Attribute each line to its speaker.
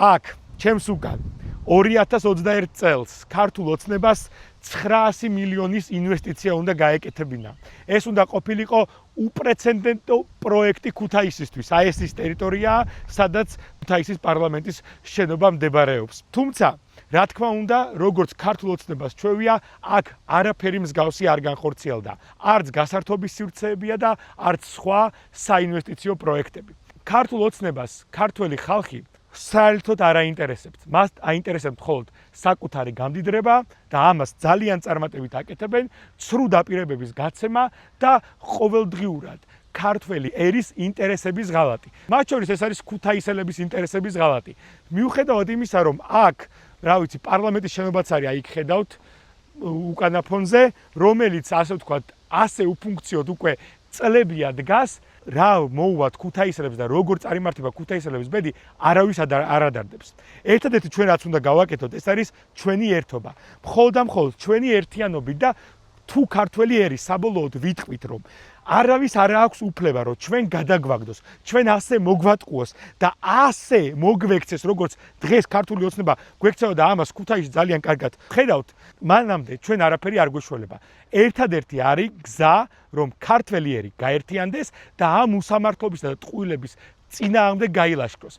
Speaker 1: აქ ჩემს უკან 2021 წელს ქართულ ოცნებას 900 მილიონის ინვესტიცია უნდა გაეკეთებინა. ეს უნდა ყოფილიყო უპრეცედენტო პროექტი ქუთაისისთვის. აი ეს ის ტერიტორიაა, სადაც ქუთაისის პარლამენტის შენობა მდებარეობს. თუმცა, რა თქმა უნდა, როგორც ქართულ ოცნებას ჩვევია, აქ არაფერი მსგავსი არ განხორციელდა. არც გასართობის სივრცეებია და არც სხვა საინვესტიციო პროექტები. ქართულ ოცნებას ქართველი ხალხი საერთოდ არ აინტერესებთ. მას აინტერესებთ მხოლოდ საკუთარი გამდიდრება და ამას ძალიან წარმატებით აკეთებენ ცრუ დაპირებების გაცემა და ყოველდღიურად ქართველი ერის ინტერესების ღალატი. მათ შორის ეს არის ქუთაისელების ინტერესების ღალატი. მიუხედავად იმისა, რომ აქ, რა ვიცი, პარლამენტის შენობაც არის, აი იქ ხედავთ უკანა ფონზე, რომელიც ასე ვთქვათ, ასე უფუნქციოდ უკვე წლებია დგას, რა მოუვათ ქუთაისელებს და როგორ წარიმართება ქუთაისელების ბედი, არავის არ ადარდებს. ერთადერთი ჩვენ რაც უნდა გავაკეთოთ, ეს არის ჩვენი ერთობა. მხოლოდ ჩვენი ერთიანობით და თუ ქართველი ერი საბოლოოდ ვიტყვით, რომ არავის არ აქვს უფლება, რომ ჩვენ გადაგვაგდოს, ჩვენ ასე მოგვატყუოს და ასე მოგვექცეს, როგორც დღეს ქართული ოცნება გვექცევა და ამას ქუთაისში ძალიან კარგად ხედავთ, მანამდე ჩვენ არაფერი არ გვეშველება. ერთადერთი არის გზა, რომ ქართველი ერი გაერთიანდეს და ამ უსამართლობისა და ტყუილების წინააღმდეგ გაილაშქროს.